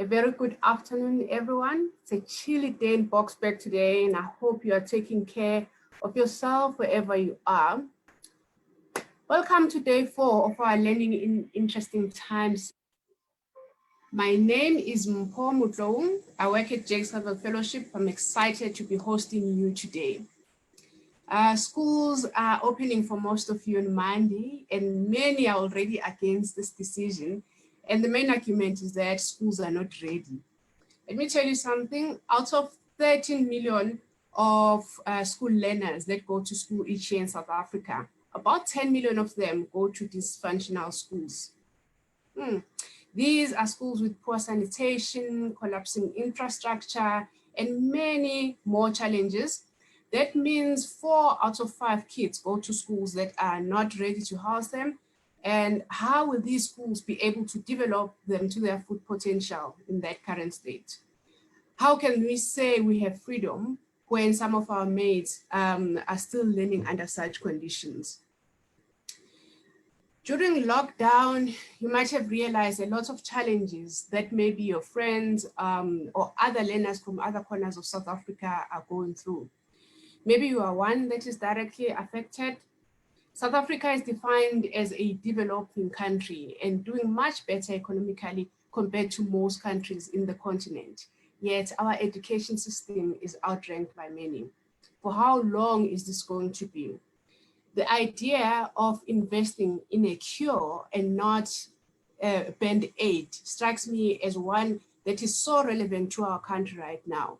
A very good afternoon, everyone. It's a chilly day in Boksburg today, and I hope you are taking care of yourself wherever you are. Welcome to day 4 of our Learning in Interesting Times. My name is Mpho Mutlou. I work at Jakes Gerwel Fellowship. I'm excited to be hosting you today. Schools are opening for most of you on Monday, and many are already against this decision. And the main argument is that schools are not ready. Let me tell you something. Out of 13 million of school learners that go to school each year in South Africa, about 10 million of them go to dysfunctional schools. These are schools with poor sanitation, collapsing infrastructure, and many more challenges. That means 4 out of 5 kids go to schools that are not ready to house them. And how will these schools be able to develop them to their full potential in that current state? How can we say we have freedom when some of our mates are still learning under such conditions? During lockdown, you might have realized a lot of challenges that maybe your friends or other learners from other corners of South Africa are going through. Maybe you are one that is directly affected. South Africa is defined as a developing country and doing much better economically compared to most countries in the continent. Yet our education system is outranked by many. For how long is this going to be? The idea of investing in a cure and not band-aid strikes me as one that is so relevant to our country right now.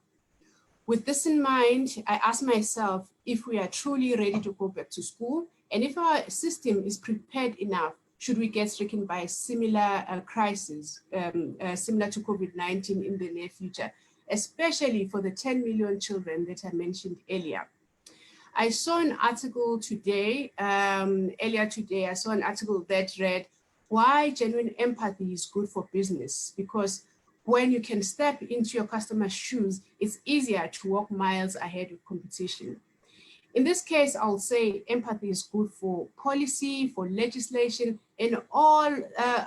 With this in mind, I ask myself if we are truly ready to go back to school, and if our system is prepared enough, should we get stricken by a similar crisis, similar to COVID-19 in the near future, especially for the 10 million children that I mentioned earlier. I saw an article today, earlier today, I saw an article that read, why genuine empathy is good for business, because when you can step into your customer's shoes, it's easier to walk miles ahead of competition. In this case, I'll say empathy is good for policy, for legislation, and all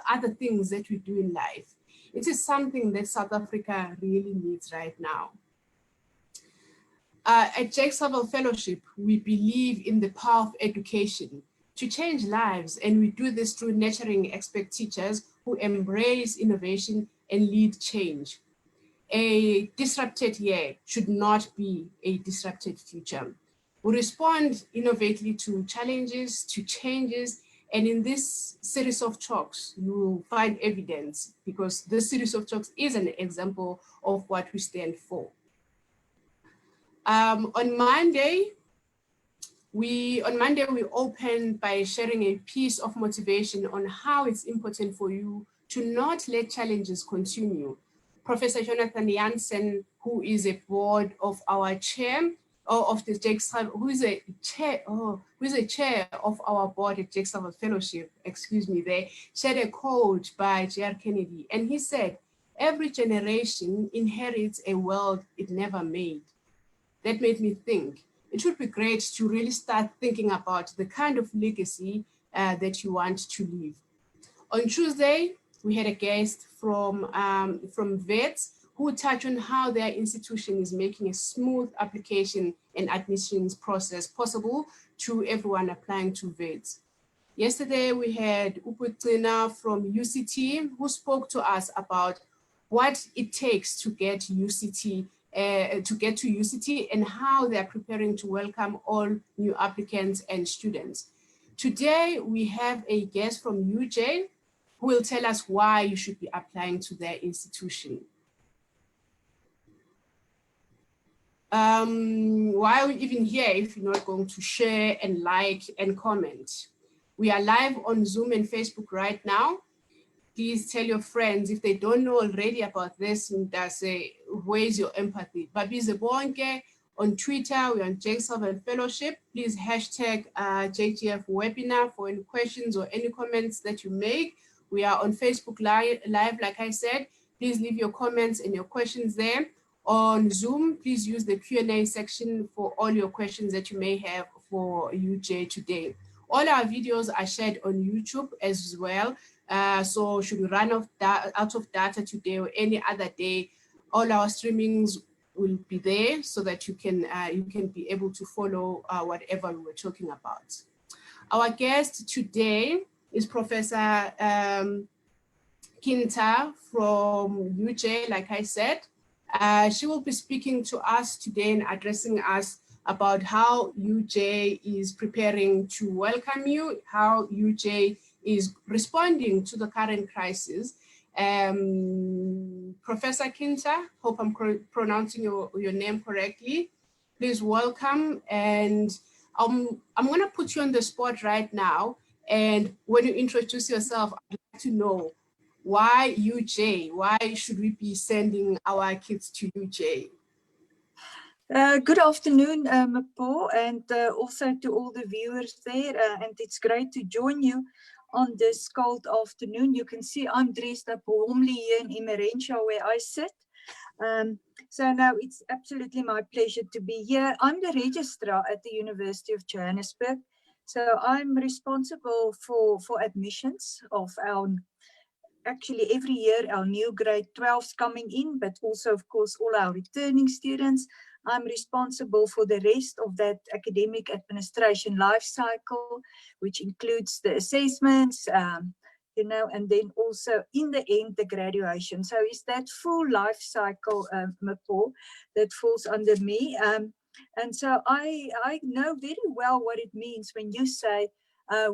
other things that we do in life. It is something that South Africa really needs right now. At Jakes Gerwel Fellowship, we believe in the power of education to change lives, and we do this through nurturing expert teachers who embrace innovation and lead change. A disrupted year should not be a disrupted future. We respond innovatively to challenges, to changes, and in this series of talks, you will find evidence, because this series of talks is an example of what we stand for. On Monday, we opened by sharing a piece of motivation on how it's important for you to not let challenges consume you. Professor Jonathan Jansen, who is a board of our chair, or of the Jakes, who is a chair of our board at Jakes Gerwel Fellowship, excuse me, they shared a quote by J.R. Kennedy, and he said, every generation inherits a world it never made. That made me think, it would be great to really start thinking about the kind of legacy that you want to leave. On Tuesday, we had a guest from VETS who touched on how their institution is making a smooth application and admissions process possible to everyone applying to VETS. Yesterday, we had Uputina from UCT who spoke to us about what it takes to get to UCT and how they're preparing to welcome all new applicants and students. Today, we have a guest from UJ who will tell us why you should be applying to their institution. Why are we even here if you're not going to share and like and comment? We are live on Zoom and Facebook right now. Please tell your friends if they don't know already about this, and say, where's your empathy? Babize bonke on Twitter, we're on Jakes Gerwel Fellowship. Please hashtag JGF webinar for any questions or any comments that you make. We are on Facebook live, like I said. Please leave your comments and your questions there. On Zoom, please use the Q&A section for all your questions that you may have for UJ today. All our videos are shared on YouTube as well. So should we run out of data today or any other day, all our streamings will be there so that you can be able to follow whatever we were talking about. Our guest today is Professor Kinta from UJ, like I said. She will be speaking to us today and addressing us about how UJ is preparing to welcome you, how UJ is responding to the current crisis. Professor Kinta, hope I'm pronouncing your name correctly. Please welcome, and I'm going to put you on the spot right now. And when you introduce yourself, I'd like to know, why UJ? Why should we be sending our kids to UJ? Good afternoon, Paul, and also to all the viewers there. And it's great to join you on this cold afternoon. You can see I'm dressed up warmly here in Emerentia where I sit. So now it's absolutely my pleasure to be here. I'm the registrar at the University of Johannesburg. So I'm responsible for admissions of actually every year our new grade 12s coming in, but also of course all our returning students. I'm responsible for the rest of that academic administration life cycle, which includes the assessments, you know, and then also in the end, the graduation. So it's that full life cycle, Paul, that falls under me. And so I know very well what it means when you say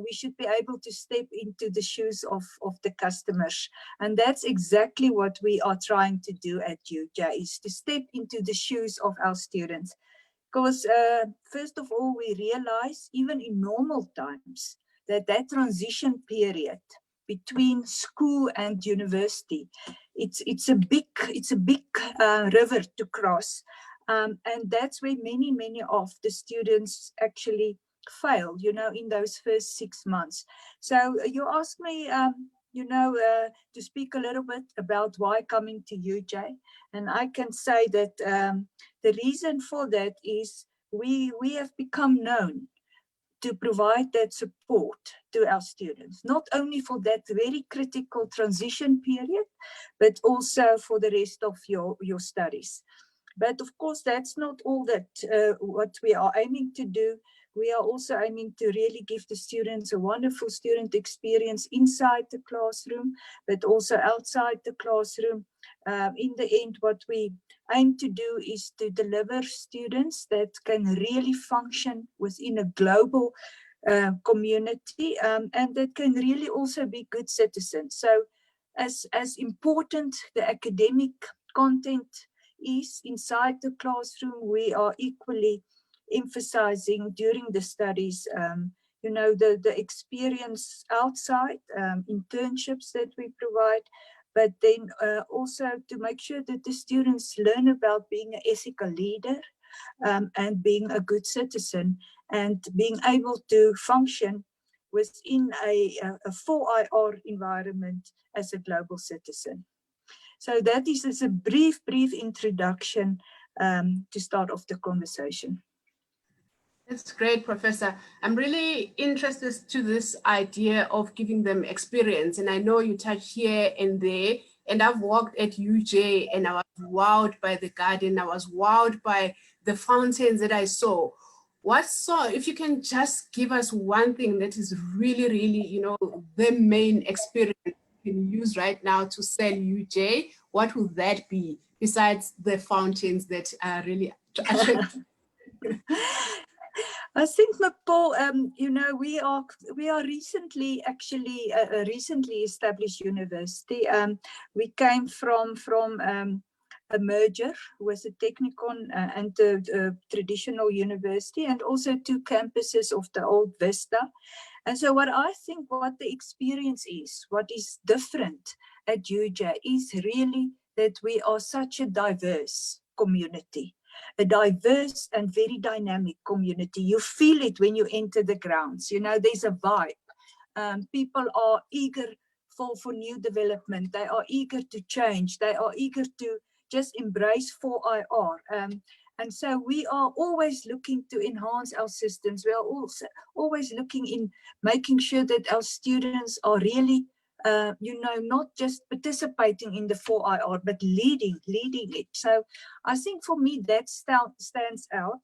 we should be able to step into the shoes of the customers. And that's exactly what we are trying to do at UJ, is to step into the shoes of our students. Because first of all, we realize even in normal times that transition period between school and university, it's a big river to cross. And that's where many of the students actually fail, you know, in those first 6 months. So you asked me, you know, to speak a little bit about why coming to UJ. And I can say that the reason for that is we have become known to provide that support to our students, not only for that very critical transition period, but also for the rest of your studies. But of course, that's not all that what we are aiming to do. We are also aiming to really give the students a wonderful student experience inside the classroom, but also outside the classroom. In the end, what we aim to do is to deliver students that can really function within a global community, and that can really also be good citizens. So as important the academic content is inside the classroom, we are equally emphasizing during the studies, you know, the experience outside, internships that we provide, but then also to make sure that the students learn about being an ethical leader, and being a good citizen, and being able to function within a 4IR environment as a global citizen. So that is just a brief introduction to start off the conversation. That's great, Professor. I'm really interested to this idea of giving them experience. And I know you touch here and there, and I've walked at UJ and I was wowed by the garden. I was wowed by the fountains that I saw. If you can just give us one thing that is really, you know, the main experience you can use right now to sell UJ, what would that be besides the fountains that are really attractive? I think, Paul, you know, we are recently actually a recently established university. We came from a merger with the Technikon and the traditional university, and also 2 campuses of the old Vista. And so what I think what the experience is, what is different at UJ is really that we are such a diverse community. A diverse and very dynamic community. You feel it when you enter the grounds. You know, there's a vibe. People are eager for new development. They are eager to change. They are eager to just embrace 4IR. And so we are always looking to enhance our systems. We are also always looking in making sure that our students are really not just participating in the 4IR, but leading it. So I think for me that stands out,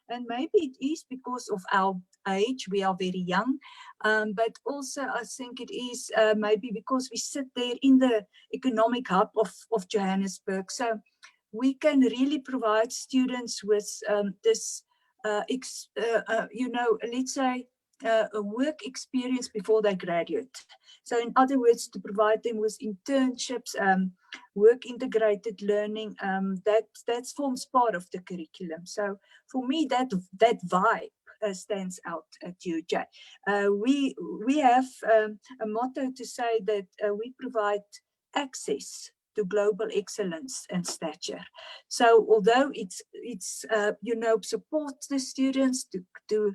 and maybe it is because of our age, we are very young, but also I think it is maybe because we sit there in the economic hub of Johannesburg. So we can really provide students with this, let's say, a work experience before they graduate. So in other words, to provide them with internships, work integrated learning, that forms part of the curriculum. So for me, that vibe stands out at UJ. We have a motto to say that we provide access to global excellence and stature. So although it's support the students to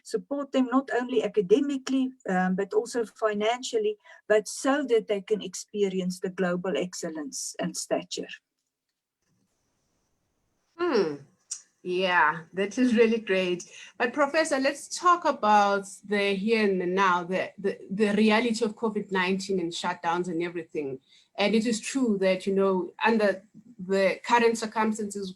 support them not only academically but also financially, but so that they can experience the global excellence and stature. Yeah, that is really great. But Professor, let's talk about the here and the now, the reality of COVID-19 and shutdowns and everything. And it is true that, under the current circumstances,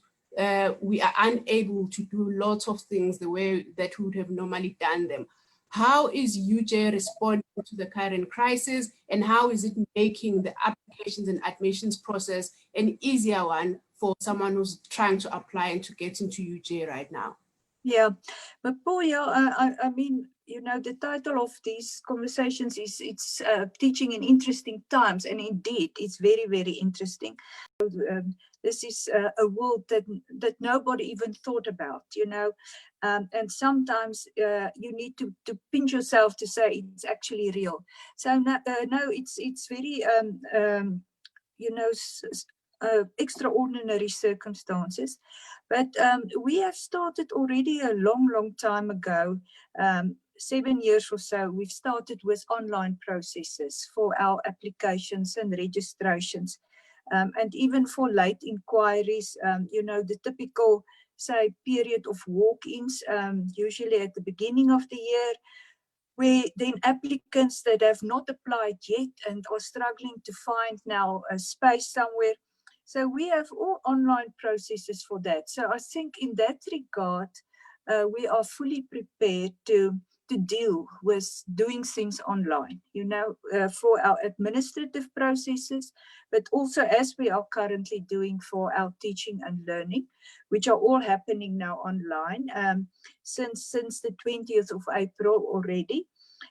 we are unable to do lots of things the way that we would have normally done them. How is UJ responding to the current crisis, and how is it making the applications and admissions process an easier one for someone who's trying to apply and to get into UJ right now? Yeah, but Paul, I mean, the title of these conversations is teaching in interesting times, and indeed, it's very, very interesting. This is a world that nobody even thought about, and sometimes you need to pinch yourself to say it's actually real. So no, it's very extraordinary circumstances. But we have started already a long time ago, 7 years or so. We've started with online processes for our applications and registrations, and even for late inquiries, the typical, say, period of walk-ins, usually at the beginning of the year, where then applicants that have not applied yet and are struggling to find now a space somewhere. So we have all online processes for that. So I think in that regard, we are fully prepared to deal with doing things online, for our administrative processes, but also as we are currently doing for our teaching and learning, which are all happening now online since the 20th of April already.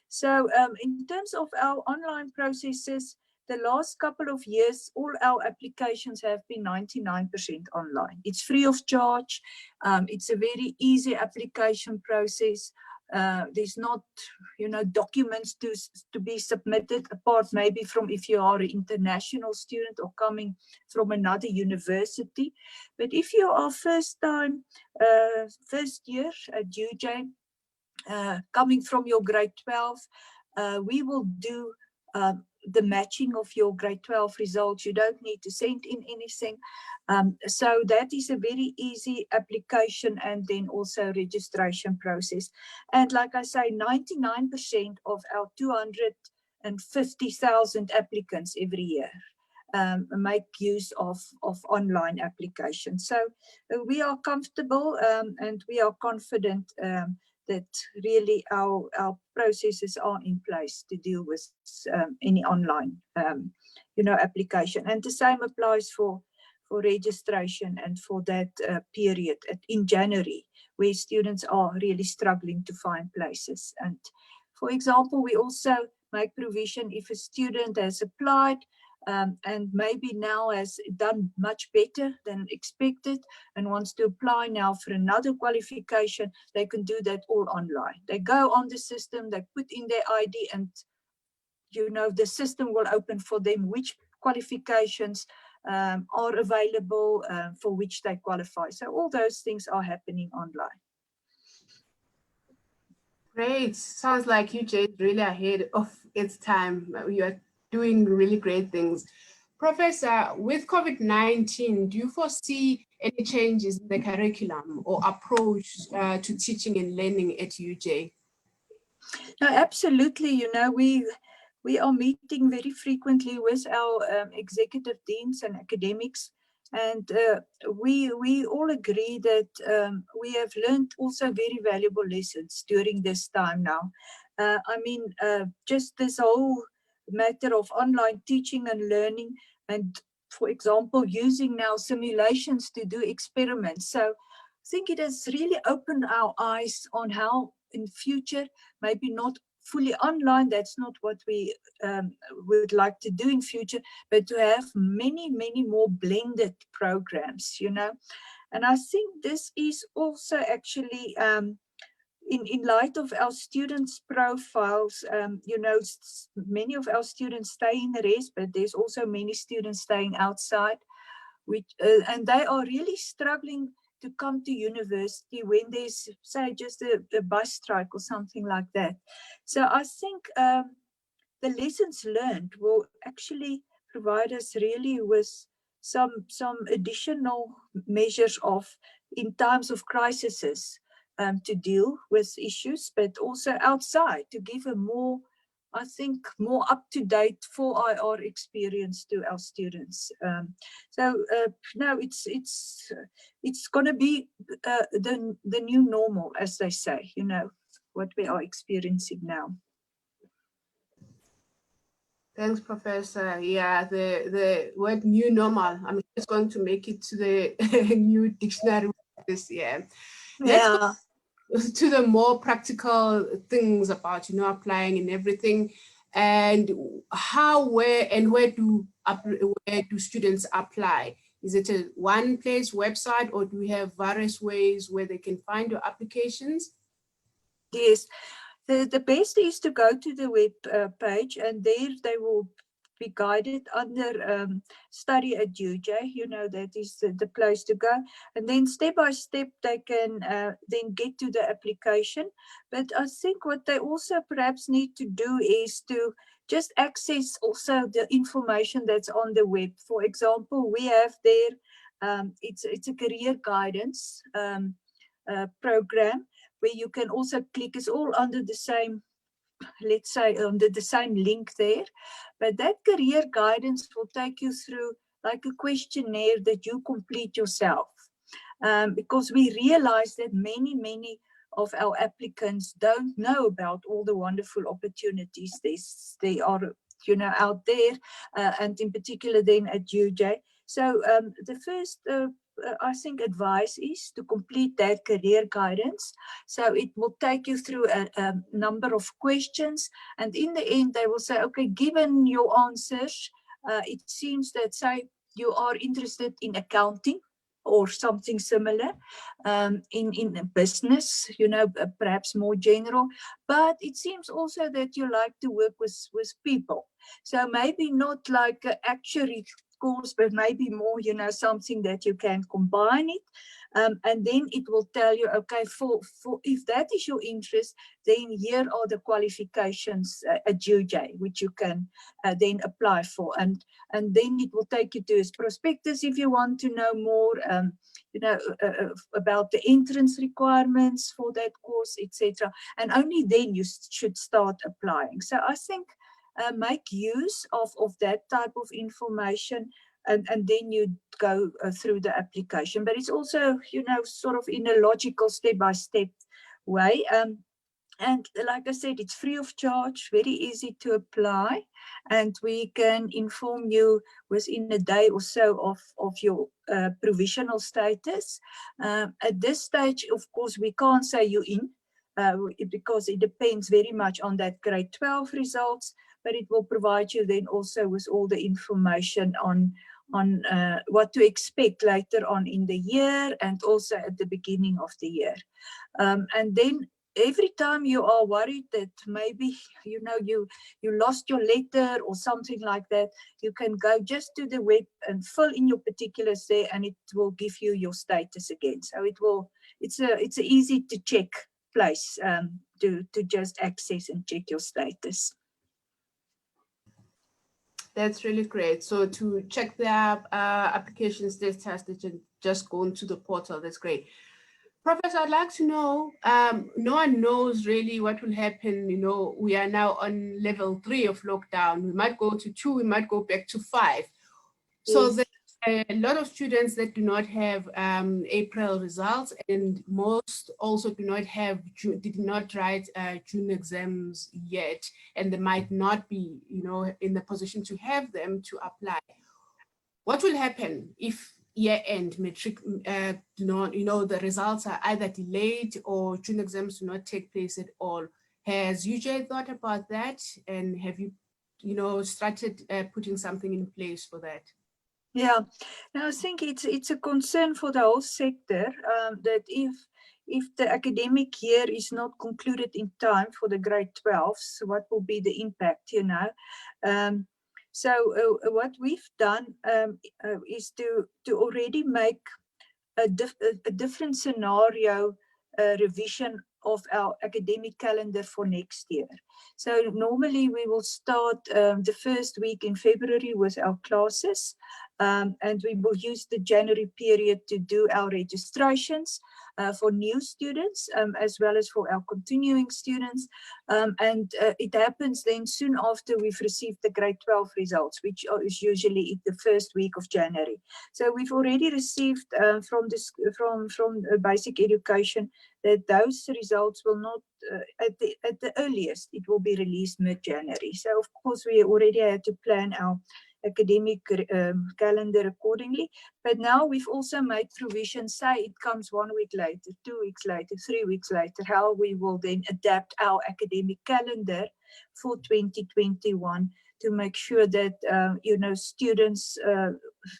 So in terms of our online processes, the last couple of years, all our applications have been 99% online. It's free of charge. It's a very easy application process. There's not, documents to be submitted, apart maybe from if you are an international student or coming from another university. But if you are first year at UJ, coming from your grade 12, we will do the matching of your grade 12 results. You don't need to send in anything. So that is a very easy application and then also registration process. And like I say, 99% of our 250,000 applicants every year make use of online applications. So we are comfortable and we are confident that really our processes are in place to deal with any online, application. And the same applies for registration and for that period in January, where students are really struggling to find places. And for example, we also make provision if a student has applied and maybe now has done much better than expected and wants to apply now for another qualification, they can do that all online. They go on the system, they put in their ID, and the system will open for them which qualifications are available for which they qualify. So all those things are happening online. Great. Sounds like UJ is really ahead of its time. You are doing really great things. Professor, with COVID-19, do you foresee any changes in the curriculum or approach to teaching and learning at UJ? No, absolutely. we are meeting very frequently with our executive deans and academics, and we all agree that we have learned also very valuable lessons during this time now. I mean, just this whole matter of online teaching and learning, and for example, using now simulations to do experiments. So I think it has really opened our eyes on how in future, maybe not fully online, that's not what we would like to do in future, but to have many, many more blended programs, you know. And I think this is also actually in light of our students' profiles, you know, many of our students stay in the rest, but there's also many students staying outside, which, and they are really struggling to come to university when there's, say, just a bus strike or something like that. So I think the lessons learned will actually provide us really with some additional measures of, in times of crises, to deal with issues, but also outside to give a more, I think, more up-to-date 4IR experience to our students. No, it's going to be the new normal, as they say, you know, what we are experiencing now. Thanks, Professor. Yeah, the word new normal, I'm just going to make it to the new dictionary this year. Let's go to the more practical things about, you know, applying and everything, and how, where do students apply? Is it a one place website, or do we have various ways where they can find your applications? Yes, the best is to go to the web page, and there they will be guided under study at UJ. You know, that is the place to go. And then step by step, they can then get to the application. But I think what they also perhaps need to do is to just access also the information that's on the web. For example, we have there, it's a career guidance program, where you can also click. It's all under the same, let's say, under the same link there. But that career guidance will take you through like a questionnaire that you complete yourself. Because we realize that many of our applicants don't know about all the wonderful opportunities they are, you know, out there, and in particular then at UJ. So the first I think advice is to complete that career guidance. So it will take you through a number of questions, and in the end they will say, okay, given your answers, it seems that, say, you are interested in accounting or something similar, in a business, you know, perhaps more general, but it seems also that you like to work with people. So maybe not like an actuary course, but maybe more, you know, something that you can combine it. And then it will tell you, okay, for if that is your interest, then here are the qualifications at UJ, which you can then apply for. And then it will take you to its prospectus if you want to know more, you know, about the entrance requirements for that course, etc. And only then you should start applying. So I think make use of that type of information, and then you go through the application. But it's also, you know, sort of in a logical step-by-step way. And like I said, it's free of charge, very easy to apply, and we can inform you within a day or so of your provisional status. At this stage, of course, we can't say you in, because it depends very much on that grade 12 results, but it will provide you then also with all the information on what to expect later on in the year, and also at the beginning of the year. And then every time you are worried that maybe, you know, you lost your letter or something like that, you can go just to the web and fill in your particulars there, and it will give you your status again. So it's a easy to check place, to just access and check your status. That's really great. So to check their application status, they just go into the portal. That's great. Professor, I'd like to know, no one knows really what will happen. You know, we are now on level 3 of lockdown. We might go to 2, we might go back to 5. So Yes. there's a lot of students that do not have April results, and most also do not have, did not write June exams yet, and they might not be, you know, in the position to have them to apply. What will happen if year-end matric do not, you know, the results are either delayed or June exams do not take place at all? Has UJ thought about that, and have you, you know, started putting something in place for that? Yeah, now I think it's a concern for the whole sector that if the academic year is not concluded in time for the grade 12s, what will be the impact, you know? So what we've done is to already make a different scenario revision of our academic calendar for next year. So normally we will start the first week in February with our classes, and we will use the January period to do our registrations for new students as well as for our continuing students. And it happens then soon after we've received the grade 12 results, which is usually the first week of January. So we've already received from basic education that those results will not, at the earliest, it will be released mid-January. So of course we already had to plan our academic calendar accordingly. But now we've also made provision, say it comes 1 week later, 2 weeks later, 3 weeks later, how we will then adapt our academic calendar for 2021 to make sure that, you know, students,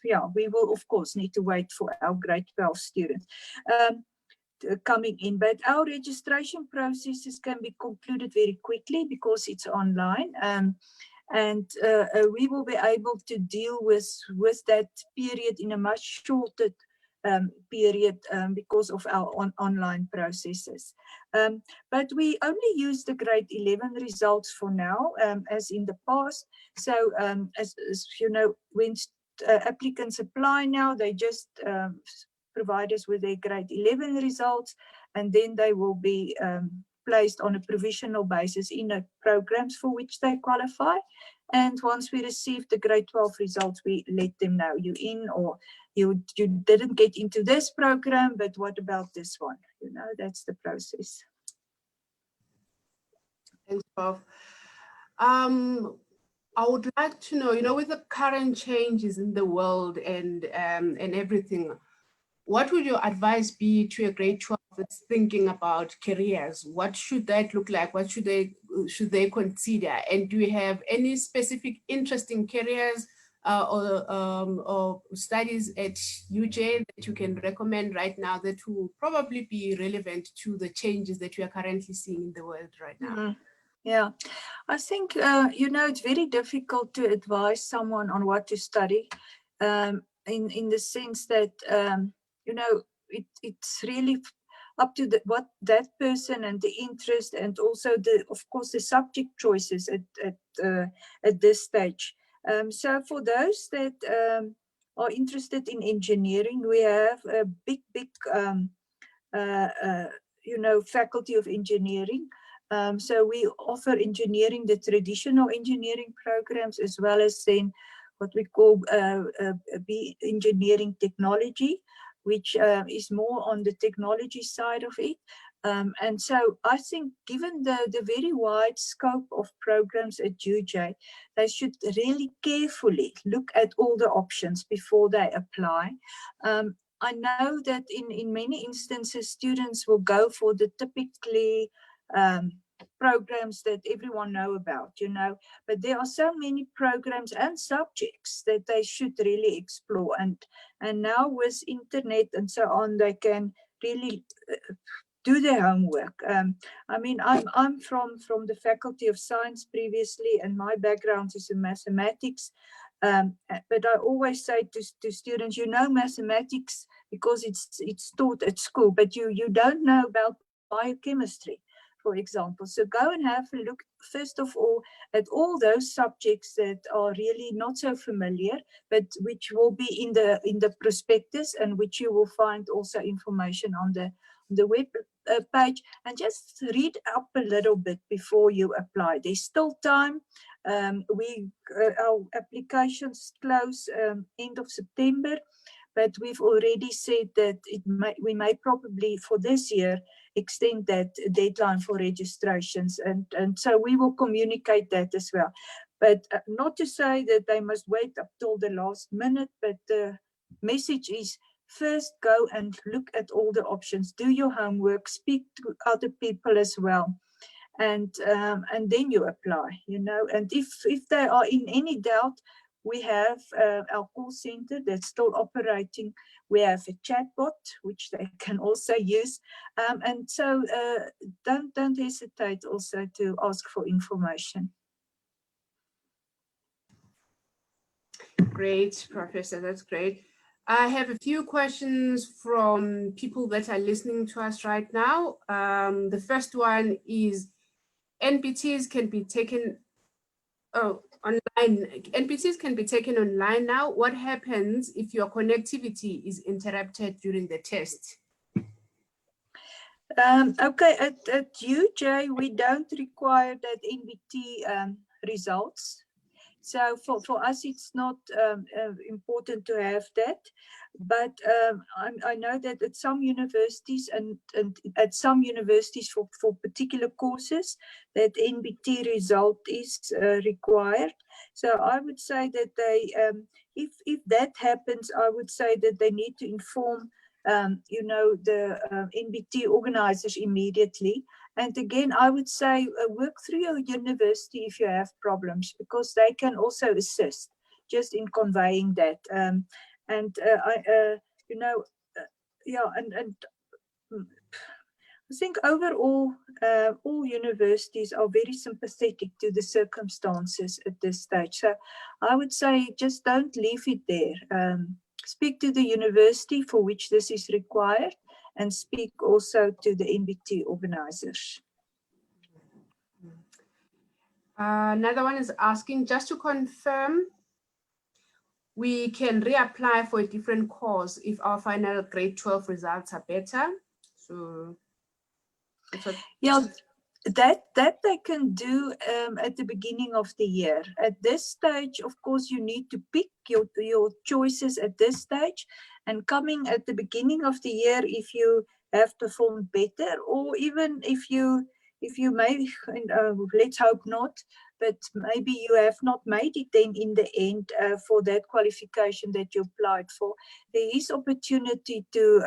yeah, we will of course need to wait for our grade 12 students coming in. But our registration processes can be concluded very quickly because it's online. And we will be able to deal with that period in a much shorter period because of our online processes. But we only use the grade 11 results for now, as in the past. So as you know, when applicants apply now, they just provide us with their grade 11 results, and then they will be placed on a provisional basis in the programs for which they qualify. And once we receive the grade 12 results, we let them know you in, or you didn't get into this program, but what about this one? You know, that's the process. Thanks, Prof. I would like to know, you know, with the current changes in the world and everything, what would your advice be to a grade 12 that's thinking about careers? What should that look like? What should they consider? And do you have any specific interesting careers or studies at UJ that you can recommend right now that will probably be relevant to the changes that we are currently seeing in the world right now? Mm-hmm. Yeah, I think, you know, it's very difficult to advise someone on what to study in the sense that, you know, it's really up to what that person and the interest, and also of course the subject choices at this stage. So for those that are interested in engineering, we have a big you know, faculty of engineering. So we offer engineering, the traditional engineering programs, as well as then what we call engineering technology, which is more on the technology side of it. And so I think given the very wide scope of programs at UJ, they should really carefully look at all the options before they apply. I know that in many instances, students will go for the typically programs that everyone know about, you know, but there are so many programs and subjects that they should really explore. And now with internet and so on, they can really do their homework. I mean, I'm from the Faculty of Science previously, and my background is in mathematics. But I always say to students, you know mathematics because it's taught at school, but you don't know about biochemistry, for example. So go and have a look, first of all, at all those subjects that are really not so familiar, but which will be in the prospectus, and which you will find also information on the web page, and just read up a little bit before you apply. There's still time. Our applications close end of September, but we've already said that we may probably for this year extend that deadline for registrations, and so we will communicate that as well. But not to say that they must wait up till the last minute, but the message is first go and look at all the options, do your homework, speak to other people as well, and then you apply, you know. And if they are in any doubt, we have our call center that's still operating. We have a chatbot which they can also use, and so don't hesitate also to ask for information. Great, Professor, that's great. I have a few questions from people that are listening to us right now. The first one is, NPTs can be taken online. NPTs can be taken online now. What happens if your connectivity is interrupted during the test? Okay, at UJ, we don't require that NPT results. So for us, it's not important to have that. But I know that at some universities and at some universities for particular courses, that NPT result is required. So I would say that they, if that happens, I would say that they need to inform you know, the NPT organizers immediately. And again, I would say work through your university if you have problems, because they can also assist just in conveying that. You know, yeah, and I think overall, all universities are very sympathetic to the circumstances at this stage. So I would say just don't leave it there. Speak to the university for which this is required, and speak also to the NPT organizers. Another one is asking, just to confirm, we can reapply for a different course if our final grade 12 results are better. So, yeah, that they can do at the beginning of the year. At this stage, of course, you need to pick your choices at this stage, and coming at the beginning of the year, if you have performed better, or even if you may, let's hope not, but maybe you have not made it then in the end for that qualification that you applied for, there is opportunity to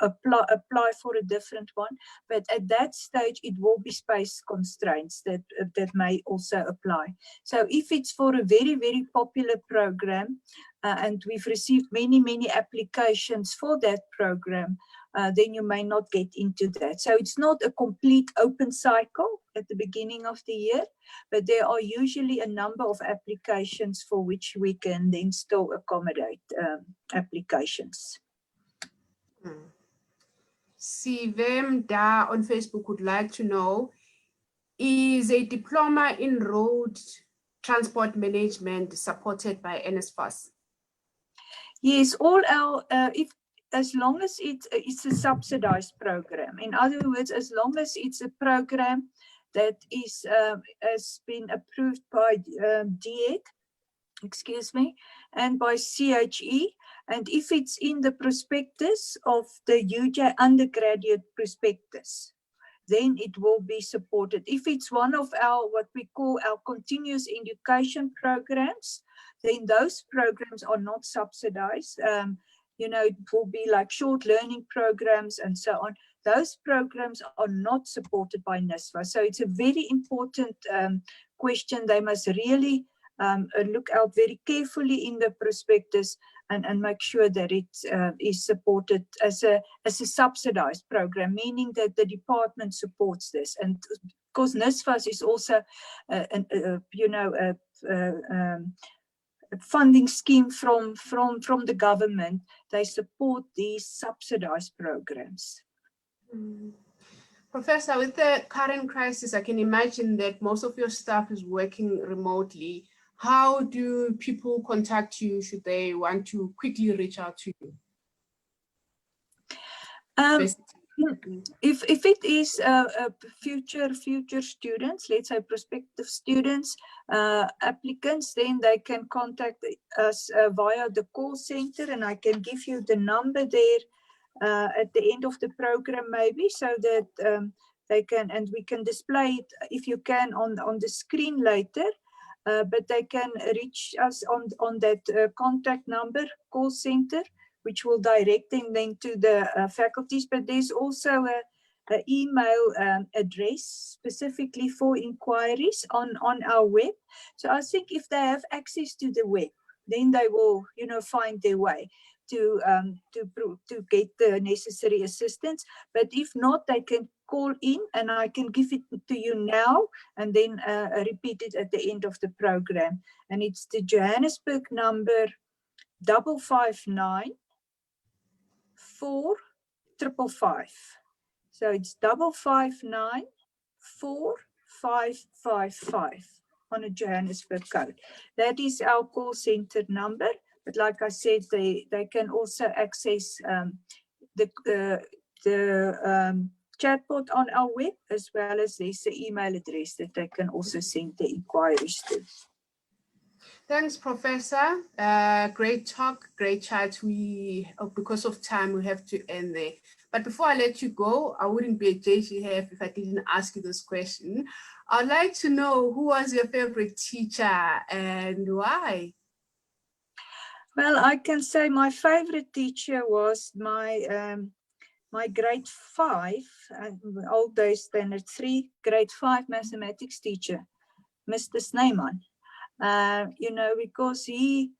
apply for a different one. But at that stage, it will be space constraints that may also apply. So if it's for a very, very popular program, and we've received many applications for that program, then you may not get into that. So it's not a complete open cycle at the beginning of the year, but there are usually a number of applications for which we can then still accommodate applications. Sivem Da on Facebook would like to know, is a diploma in road transport management supported by NSFAS? Yes, all our, as long as it's a subsidized program. In other words, as long as it's a program that is has been approved by DED, excuse me, and by CHE, and if it's in the prospectus of the UJ undergraduate prospectus, then it will be supported. If it's one of our, what we call our continuous education programs, then those programs are not subsidized. You know, it will be like short learning programs and so on. Those programs are not supported by NSFAS. So it's a very important question. They must really look out very carefully in the prospectus and make sure that it is supported as a subsidized program, meaning that the department supports this. And of course, NSFAS is also, you know, a funding scheme from the government. They support these subsidized programs. Professor, with the current crisis, I can imagine that most of your staff is working remotely. How do people contact you should they want to quickly reach out to you? If it is future students, let's say prospective students, applicants, then they can contact us via the call center, and I can give you the number there at the end of the program, maybe, so that they can, and we can display it if you can on the screen later. But they can reach us on that contact number, call center, which will direct them then to the faculties. But there's also an email address specifically for inquiries on our web. So I think if they have access to the web, then they will, find their way to get the necessary assistance. But if not, they can call in, and I can give it to you now and then repeat it at the end of the program. And it's the Johannesburg number 559 4555. So it's 559 4555 on a Johannesburg code. That is our call center number. But like I said, they can also access the chatbot on our web, as well as there's the email address that they can also send the inquiries to. Thanks, Professor. Great talk, great chat. Because of time, we have to end there. But before I let you go, I wouldn't be a JGF if I didn't ask you this question. I'd like to know, who was your favorite teacher and why? Well, I can say my favorite teacher was my grade 5, old days standard 3, grade 5 mathematics teacher, Mr. Snyman. Because he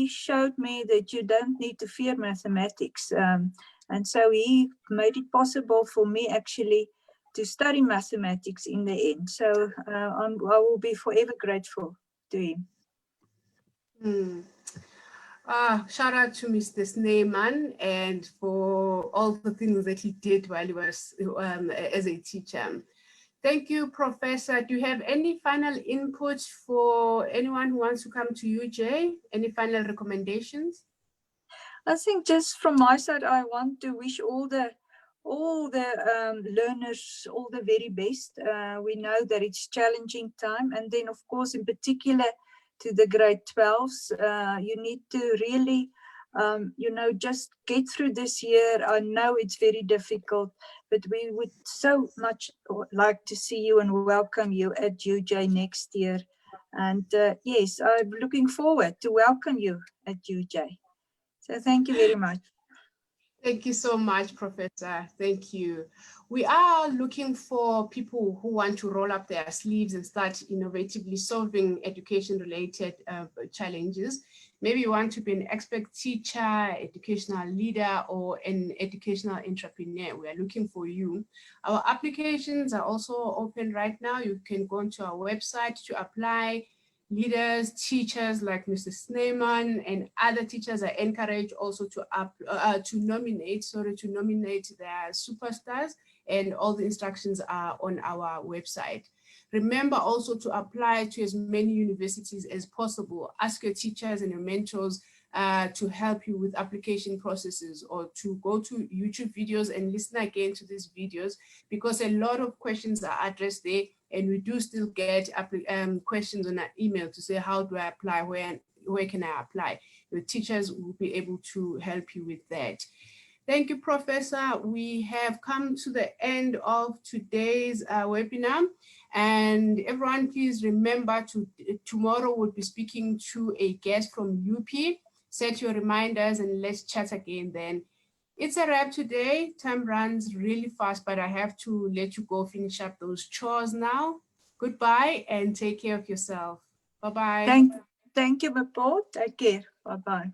showed me that you don't need to fear mathematics. And so he made it possible for me actually to study mathematics in the end. So I will be forever grateful to him. Shout out to Mr. Snyman and for all the things that he did while he was as a teacher. Thank you, Professor. Do you have any final input for anyone who wants to come to UJ? Any final recommendations? I think just from my side, I want to wish all the learners all the very best. We know that it's challenging time, and then of course, in particular, to the grade 12s, you need to really, just get through this year. I know it's very difficult, but we would so much like to see you and welcome you at UJ next year. And yes, I'm looking forward to welcome you at UJ. So thank you very much. Thank you so much, Professor. Thank you. We are looking for people who want to roll up their sleeves and start innovatively solving education-related challenges. Maybe you want to be an expert teacher, educational leader, or an educational entrepreneur. We are looking for you. Our applications are also open right now. You can go onto our website to apply. Leaders, teachers like Mr. Snyman and other teachers are encouraged also to nominate their superstars, and all the instructions are on our website. Remember also to apply to as many universities as possible. Ask your teachers and your mentors to help you with application processes, or to go to YouTube videos and listen again to these videos, because a lot of questions are addressed there, and we do still get questions on our email to say, how do I apply, where can I apply? Your teachers will be able to help you with that. Thank you, Professor. We have come to the end of today's webinar. And everyone, please remember tomorrow we'll be speaking to a guest from UP. Set your reminders and let's chat again then. It's a wrap today. Time runs really fast, but I have to let you go finish up those chores now. Goodbye and take care of yourself. Bye-bye. Thank you, Mapo. Take care. Bye-bye.